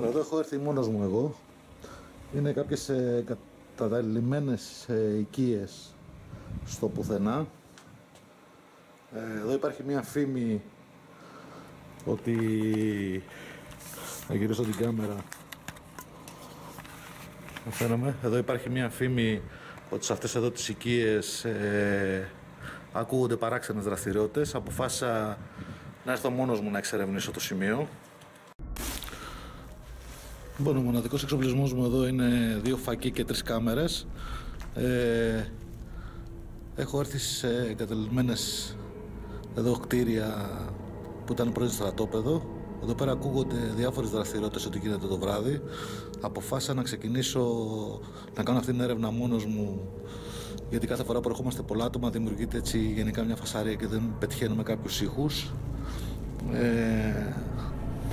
Εδώ έχω έρθει μόνος μου εγώ. Είναι κάποιες καταλημμένες οικίες στο πουθενά. Εδώ υπάρχει μια φήμη ότι... Να γυρίσω την κάμερα. Εδώ υπάρχει μια φήμη ότι σε αυτές εδώ τις οικίες ακούγονται παράξενες δραστηριότητες. Αποφάσισα να έρθω μόνος μου να εξερευνήσω το σημείο. Λοιπόν, ο μοναδικός εξοπλισμός μου εδώ είναι 2 φακοί και 3 κάμερες. Έχω έρθει σε εγκαταλειμμένες εδώ κτίρια που ήταν πρώην στρατόπεδο. Εδώ πέρα ακούγονται διάφορες δραστηριότητες ότι γίνεται το βράδυ. Αποφάσισα να ξεκινήσω να κάνω αυτή την έρευνα μόνος μου, γιατί κάθε φορά που ερχόμαστε πολλά άτομα δημιουργείται έτσι γενικά μια φασαρία και δεν πετυχαίνουμε κάποιους ήχους.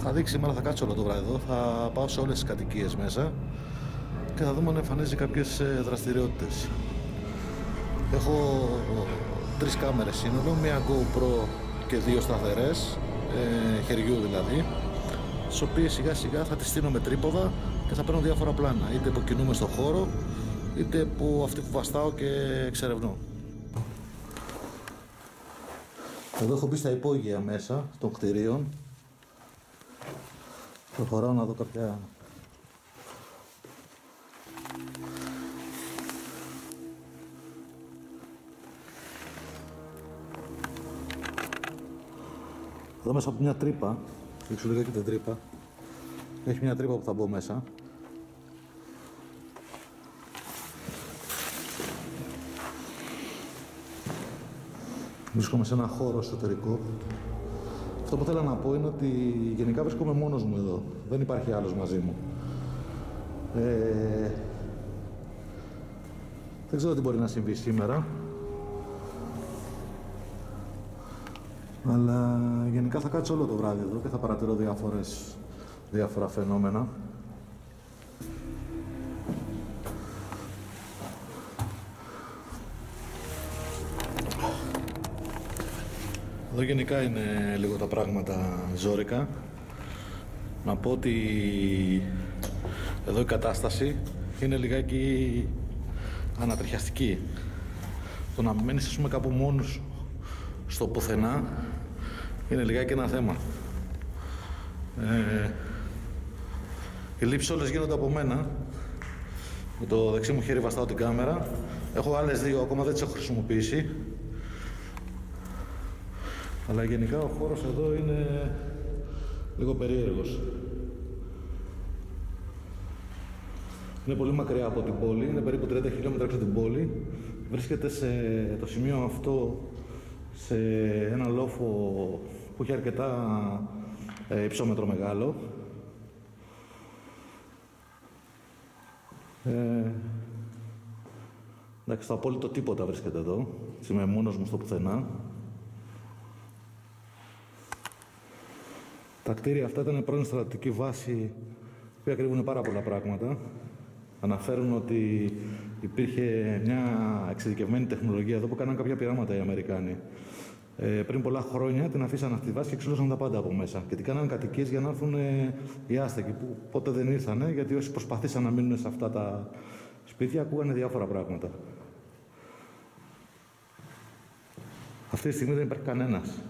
Θα δείξει σήμερα, θα κάτσω όλο το βράδυ εδώ, θα πάω σε όλες τις κατοικίες μέσα και θα δούμε αν εμφανίζει κάποιες δραστηριότητες. Έχω 3 κάμερες σύνολο, μία GoPro και 2 σταθερές, χεριού δηλαδή, τις οποίες σιγά σιγά θα τις στείνω με τρίποδα και θα παίρνω διάφορα πλάνα, είτε που κινούμε στο χώρο, είτε που αυτή που βαστάω και εξερευνώ. Εδώ έχω μπει στα υπόγεια μέσα των κτηρίων. Προχωράω να δω κάποια... Εδώ μέσα από μια τρύπα, δείξω λίγα και την τρύπα. Έχει μια τρύπα που θα μπω μέσα. Βρίσκομαι σε ένα χώρο εσωτερικό. Αυτό που θέλω να πω είναι ότι γενικά βρίσκομαι μόνος μου εδώ. Δεν υπάρχει άλλος μαζί μου. Δεν ξέρω τι μπορεί να συμβεί σήμερα. Αλλά γενικά θα κάτσω όλο το βράδυ εδώ και θα παρατηρώ διάφορα φαινόμενα. Εδώ γενικά είναι λίγο τα πράγματα ζόρικα. Να πω ότι εδώ η κατάσταση είναι λιγάκι ανατριχιαστική. Το να μένεις ας πούμε κάπου μόνος στο πουθενά είναι λιγάκι ένα θέμα. Οι λήψεις όλες γίνονται από μένα. Με το δεξί μου χέρι βαστάω την κάμερα. Έχω άλλες 2, ακόμα δεν τις έχω χρησιμοποιήσει. Αλλά γενικά ο χώρος εδώ είναι λίγο περίεργος. Είναι πολύ μακριά από την πόλη, είναι περίπου 30 χιλιόμετρα έξω από την πόλη. Βρίσκεται σε το σημείο αυτό σε ένα λόφο που έχει αρκετά υψόμετρο μεγάλο. Εντάξει, το απόλυτο τίποτα βρίσκεται εδώ. Είμαι μόνος μου στο πουθενά. Τα κτίρια αυτά ήταν πρώην στρατιωτική βάση που κρύβουν πάρα πολλά πράγματα. Αναφέρουν ότι υπήρχε μια εξειδικευμένη τεχνολογία εδώ που κάναν κάποια πειράματα οι Αμερικάνοι. Πριν πολλά χρόνια την αφήσαν αυτή τη βάση και ξυλώσαν τα πάντα από μέσα. Και την κάναν κατοικίες για να έρθουν οι άστεγοι που ποτέ δεν ήρθανε, γιατί όσοι προσπαθήσαν να μείνουν σε αυτά τα σπίτια ακούγανε διάφορα πράγματα. Αυτή τη στιγμή δεν υπάρχει κανένας.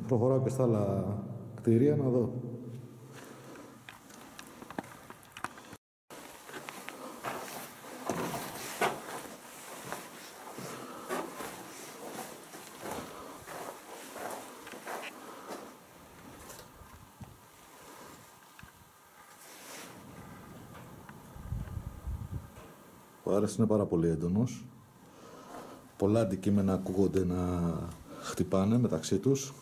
Προχωράω και στα άλλα κτίρια να δω. Ο αέρας είναι πάρα πολύ έντονος. Πολλά αντικείμενα ακούγονται να χτυπάνε μεταξύ τους.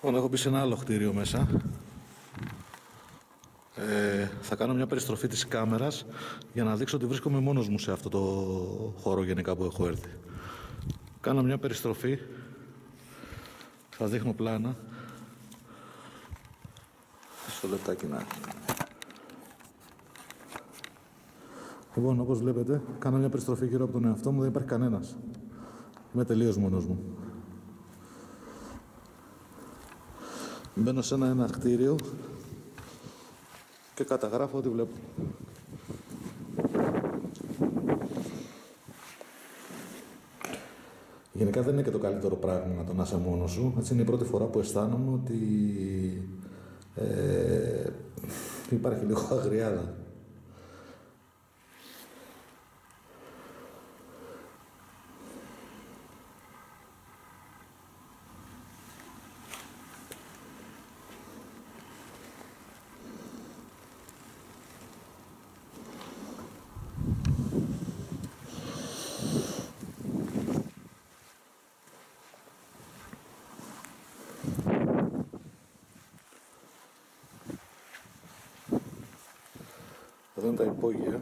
Λοιπόν, έχω μπει σε ένα άλλο κτίριο μέσα. Θα κάνω μια περιστροφή της κάμερας για να δείξω ότι βρίσκομαι μόνος μου σε αυτό το χώρο γενικά που έχω έρθει. Κάνω μια περιστροφή, σας δείχνω πλάνα. Στο λεπτάκι να. Λοιπόν, όπως βλέπετε, κάνω μια περιστροφή γύρω από τον εαυτό μου, δεν υπάρχει κανένας. Είμαι τελείως μόνος μου. Μπαίνω σε ένα κτίριο και καταγράφω ό,τι βλέπω. Γενικά δεν είναι και το καλύτερο πράγμα το να είσαι μόνος σου. Έτσι είναι η πρώτη φορά που αισθάνομαι ότι υπάρχει λίγο αγριάδα. Εδώ είναι τα υπόγεια.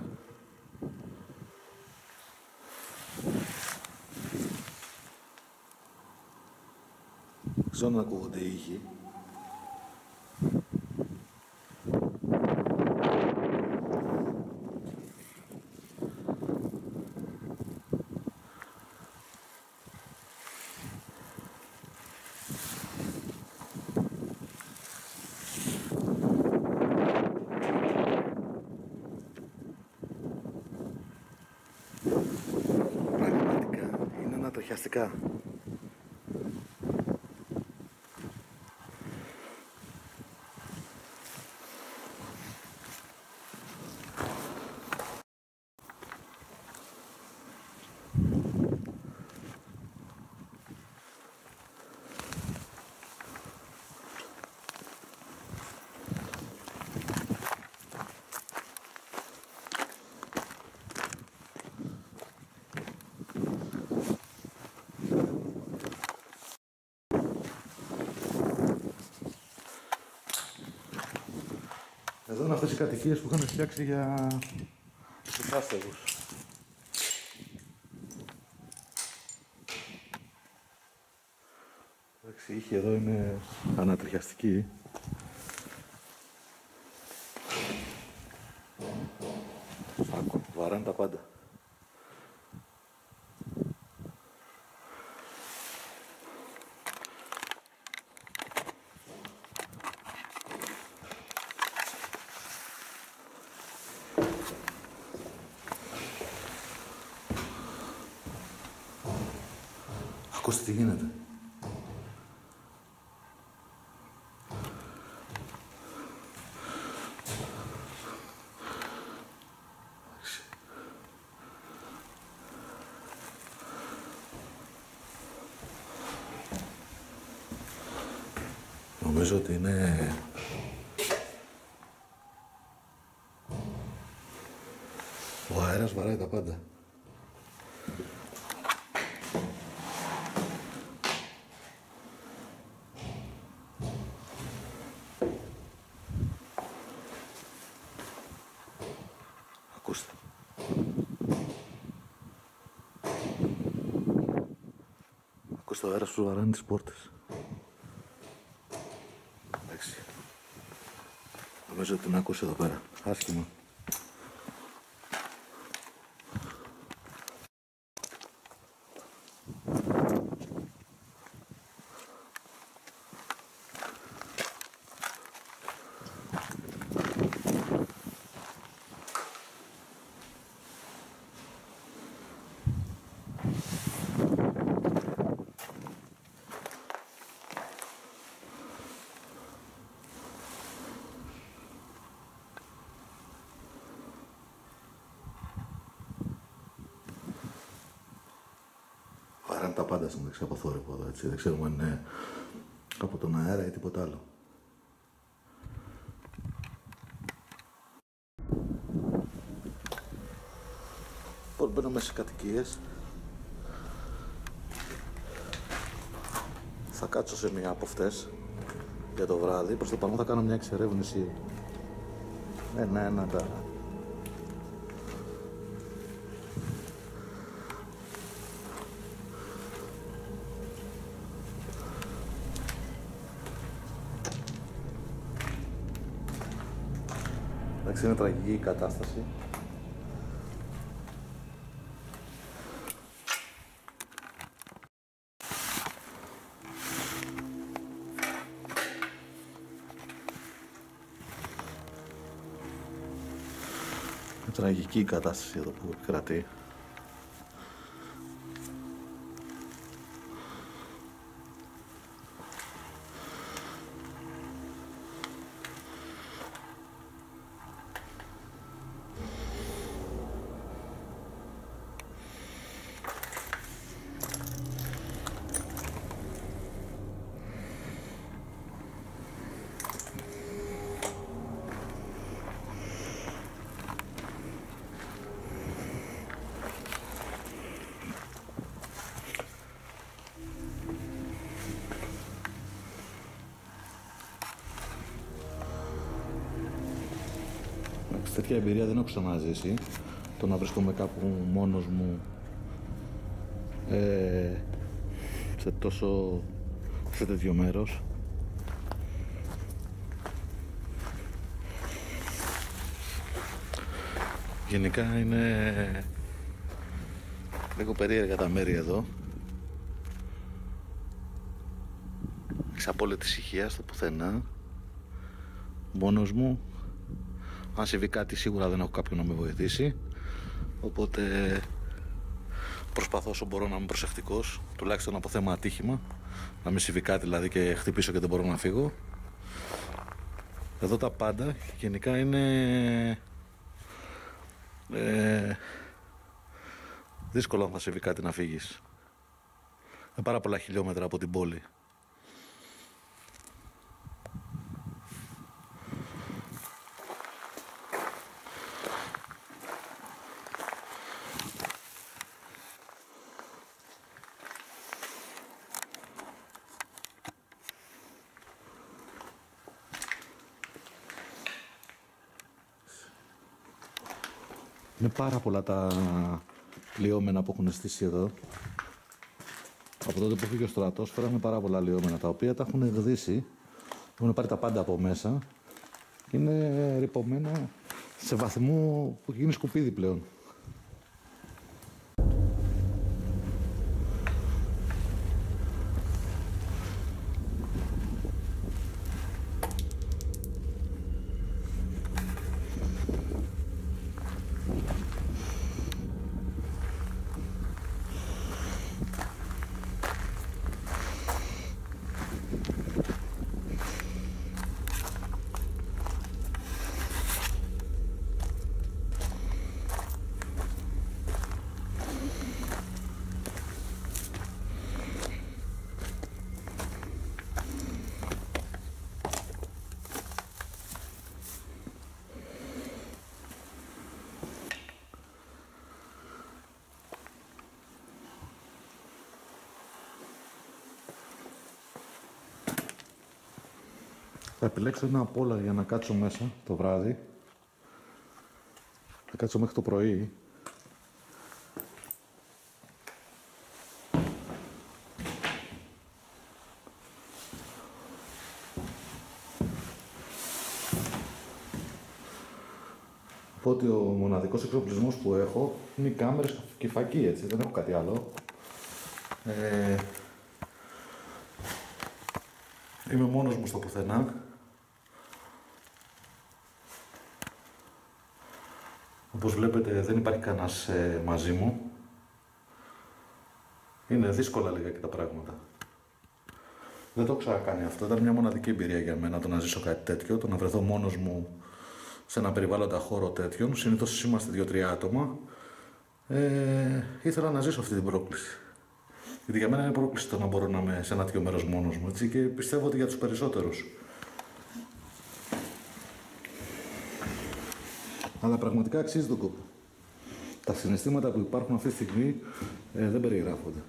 Ξέρω να ακούγονται οι ήχοι. Ανατριχιαστικά. Εδώ είναι αυτές οι κατοικίες που είχαν φτιάξει για τους άστεγους. Εντάξει, η ήχη εδώ είναι ανατριχιαστική. Άκου, βαράνε τα πάντα. Ακούστε τι γίνεται. Νομίζω ότι είναι... Ο αέρας βαράει τα πάντα. Ακούστε. Ακούστε το αέρας που βαράνε τις πόρτες. Εντάξει. Νομίζω ότι την άκουσε εδώ πέρα. Άσχημα. Βαράνε τα πάντα στην δεξιά από θόρυβο εδώ, έτσι. Δεν ξέρουμε αν είναι από τον αέρα ή τίποτα άλλο. Λοιπόν, μπαίνω μέσα σε κατοικίες. Θα κάτσω σε μία από αυτές. για το βράδυ. Προς το παρόν θα κάνω μια εξερεύνηση ένα-ένα τα εντάξει, είναι τραγική η κατάσταση. Τραγική η κατάσταση εδώ που επικρατεί. Τέτοια εμπειρία δεν έχω ξαναζήσει, το να βρίσκομαι κάπου μόνος μου σε τέτοιο μέρος. Γενικά είναι λίγο περίεργα τα μέρη εδώ. Έχεις απόλυτη ησυχία στο πουθενά, μόνος μου. Αν συμβεί κάτι σίγουρα δεν έχω κάποιον να με βοηθήσει, οπότε προσπαθώ όσο μπορώ να είμαι προσεκτικός, τουλάχιστον από θέμα ατύχημα, να μην συμβεί κάτι δηλαδή και χτυπήσω και δεν μπορώ να φύγω. Εδώ τα πάντα γενικά είναι δύσκολο αν θα συμβεί κάτι να φύγεις. Είναι πάρα πολλά χιλιόμετρα από την πόλη. Είναι πάρα πολλά τα λιώμενα που έχουν στήσει εδώ. Από τότε που φύγει ο στρατός φέραμε πάρα πολλά λιώμενα τα οποία τα έχουν γδίσει. Έχουν πάρει τα πάντα από μέσα. Είναι ρυπωμένα σε βαθμό που γίνει σκουπίδι πλέον. Θα επιλέξω ένα από όλα για να κάτσω μέσα το βράδυ. Θα κάτσω μέχρι το πρωί. Οπότε ο μοναδικός εξοπλισμός που έχω είναι οι κάμερες και η φακή, έτσι, δεν έχω κάτι άλλο. Είμαι μόνος μου στο πουθενά. Όπως βλέπετε δεν υπάρχει κανένας μαζί μου. Είναι δύσκολα λιγάκι τα πράγματα. Δεν το έχω ξανακάνει αυτό. Ήταν μια μοναδική εμπειρία για μένα το να ζήσω κάτι τέτοιο, το να βρεθώ μόνος μου σε ένα περιβάλλοντα χώρο τέτοιον. Συνήθως είμαστε 2-3 άτομα. Ήθελα να ζήσω αυτή την πρόκληση. Γιατί για μένα είναι πρόκληση το να μπορώ να είμαι σε ένα τέτοιο μέρος μόνος μου, έτσι, και πιστεύω ότι για τους περισσότερους. Αλλά πραγματικά αξίζει τον κόπο. Τα συναισθήματα που υπάρχουν αυτή τη στιγμή δεν περιγράφονται.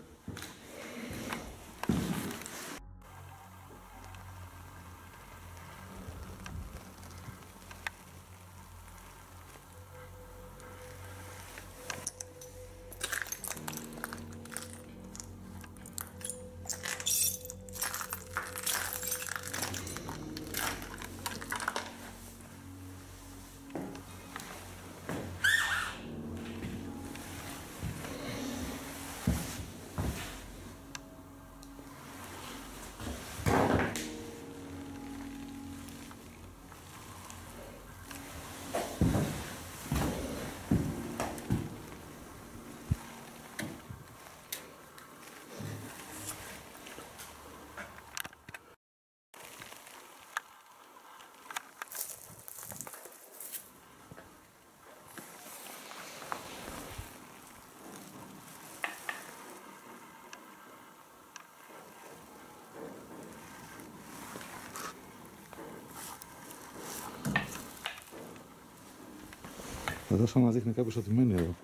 Εδώ σαν να δείχνει κάποιος ότι μένει εδώ.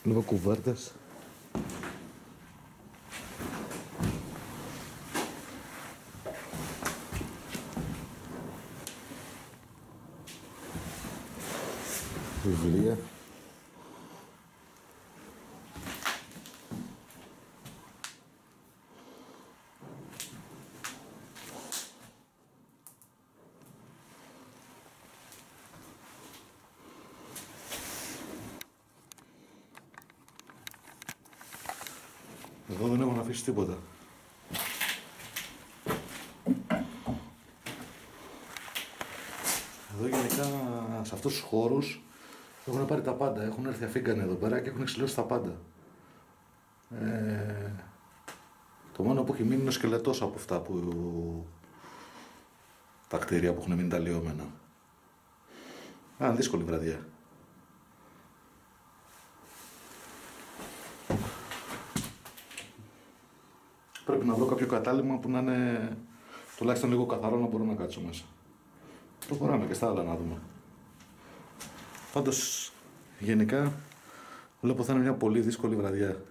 Βλέπω κουβέρτες. Βιβλία. Εδώ δεν έχω να αφήσει τίποτα. Εδώ γενικά σε αυτούς τους χώρους έχουν πάρει τα πάντα. Έχουν έρθει αφίγκανε εδώ πέρα και έχουν εξηλώσει τα πάντα. Το μόνο που έχει μείνει είναι ο σκελετός από αυτά που... τα κτίρια που έχουν μείνει τα λιώμενα. Δύσκολη βραδιά. Πρέπει να βρω κάποιο κατάλημα που να είναι τουλάχιστον λίγο καθαρό να μπορώ να κάτσω μέσα. Προχωράμε και στα άλλα να δούμε. Πάντως, γενικά, βλέπω θα είναι μια πολύ δύσκολη βραδιά.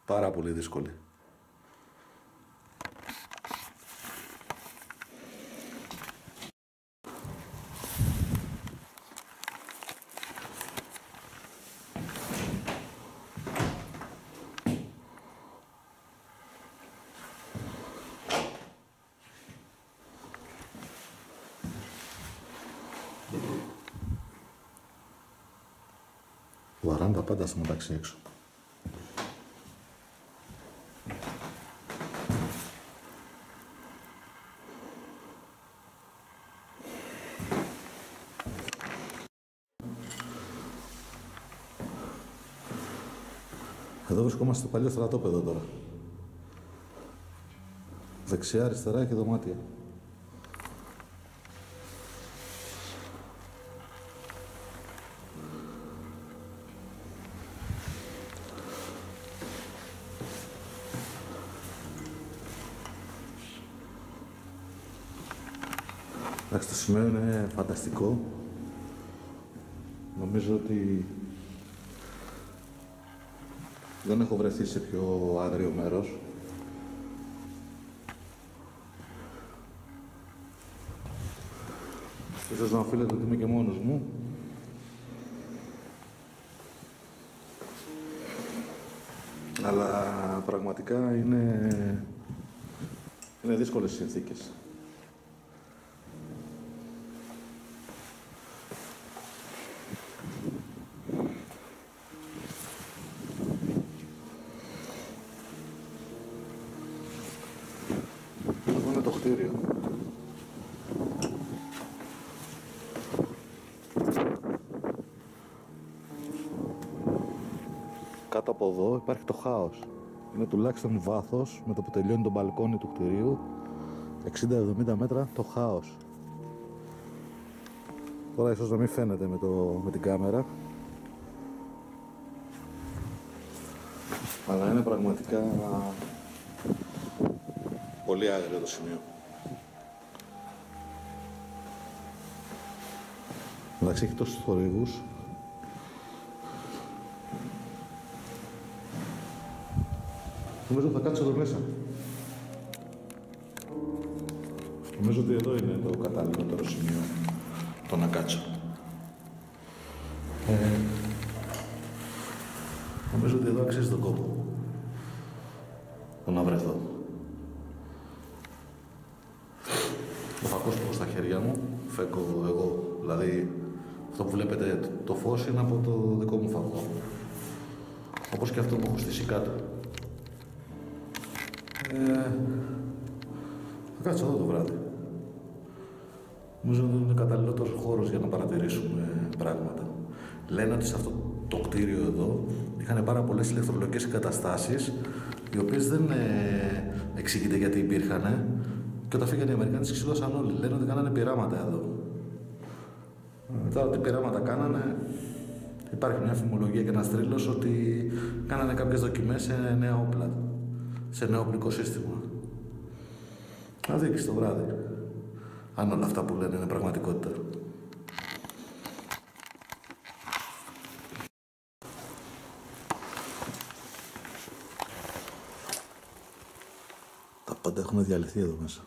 Πάρα πολύ δύσκολη. Βαράνε τα πάντα στο μεταξύ έξω. Εδώ βρισκόμαστε στο παλιό στρατόπεδο τώρα. Δεξιά, αριστερά και δωμάτια. Εντάξει, το σημείο είναι φανταστικό. Νομίζω ότι δεν έχω βρεθεί σε πιο άγριο μέρος. Ίσως να οφείλεται ότι είμαι και μόνος μου. Αλλά πραγματικά είναι δύσκολες συνθήκες. Εδώ είναι το κτίριο. Κάτω από εδώ υπάρχει το χάος. Είναι τουλάχιστον βάθος με το που τελειώνει το μπαλκόνι του κτιρίου 60-70 μέτρα το χάος. Τώρα ίσως να μην φαίνεται με την κάμερα, αλλά είναι πραγματικά πολύ άγριο το σημείο. Εντάξει, έχει τόσους θορύβους. Νομίζω θα κάτσω εδώ μέσα. Νομίζω ότι εδώ είναι το κατάλληλο σημείο το να κάτσω. Νομίζω ότι εδώ αξίζει τον κόπο το να βρεθώ. Το φακός που έχω στα χέρια μου, φέκω εγώ, δηλαδή αυτό που βλέπετε το φως είναι από το δικό μου φακό. Όπως και αυτό που έχω στήσει κάτω. Θα κάτσω εδώ το βράδυ. Νομίζω ότι είναι καταλληλότερος χώρος για να παρατηρήσουμε πράγματα. Λένε ότι σε αυτό το κτίριο εδώ είχαν πάρα πολλές ηλεκτρολογικές εγκαταστάσεις, οι οποίες δεν εξηγείται γιατί υπήρχαν, και όταν φύγανε οι Αμερικάνοι τις ξυλώσαν όλοι. Λένε ότι κάνανε πειράματα εδώ. Τώρα τι πειράματα κάνανε, υπάρχει μια φημολογία και ένας τρίλος ότι κάνανε κάποιες δοκιμές σε νέα όπλα, σε νέο οπλικό σύστημα. Να δείξει το βράδυ αν όλα αυτά που λένε είναι πραγματικότητα. κάθονται, έχουν διαλυθεί εδώ μέσα.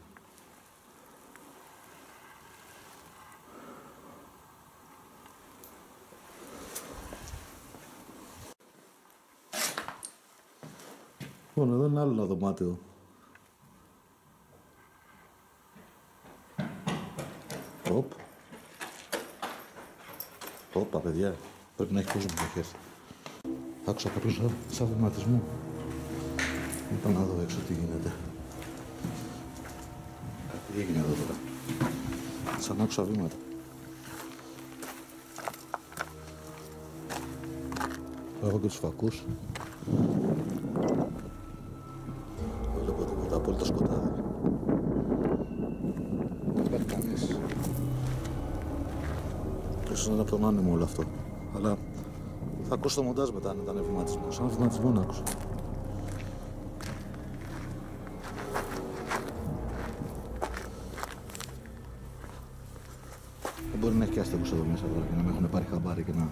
Λοιπόν, εδώ είναι άλλο ένα δωμάτιο. Οπ. Όπα, παιδιά. Πρέπει να έχει κόσμο περιοχές. Άκουσα κάποιον σαν βηματισμό. Είπα να δω έξω τι γίνεται. Τι έγινε εδώ τώρα. Σαν άκουσα βήματα. Έχω και τους φακούς. Δεν βλέπω τίποτα, απόλυτο σκοτάδι. Δεν υπάρχει κανείς. Ίσως είναι από τον άνεμο όλο αυτό. Αλλά θα ακούσω το μοντάζ μετά αν ήταν βηματισμό. Σαν βηματισμό να άκουσα. Δεν μπορεί να έχει και άστεγους εδώ μέσα τώρα και να με έχουν πάρει χαμπάρι και να...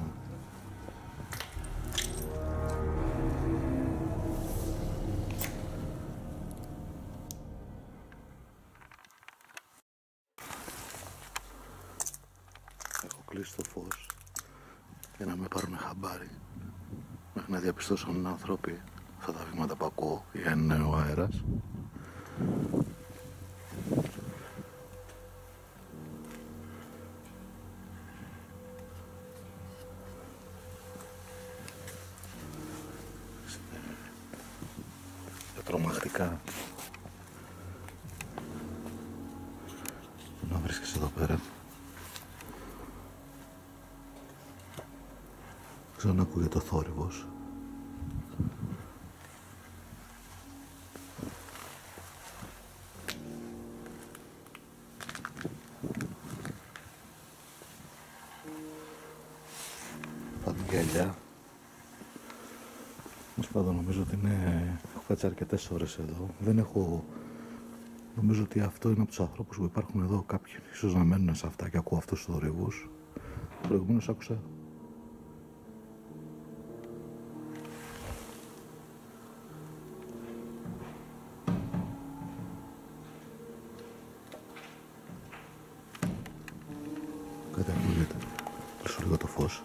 Έχω κλείσει το φως για να με πάρουν χαμπάρι μέχρι να διαπιστώσουν άνθρωποι αυτά τα βήματα που ακούω για αν είναι ο αέρας. Τρομακτικά να βρίσκεσαι εδώ πέρα. Ξέρω να ακούγεται ο θόρυβος. Πάντα γυαλιά. Όμως πάντα νομίζω ότι είναι... Έχω κάτσει αρκετές ώρες εδώ. Δεν έχω... Νομίζω ότι αυτό είναι από τους ανθρώπους που υπάρχουν εδώ. Κάποιοι ίσως να μένουν σε αυτά και ακούω αυτούς τους θορύβους. Προηγουμένως άκουσα... Κάτι ακούγεται. Κλείσω λίγο το φως.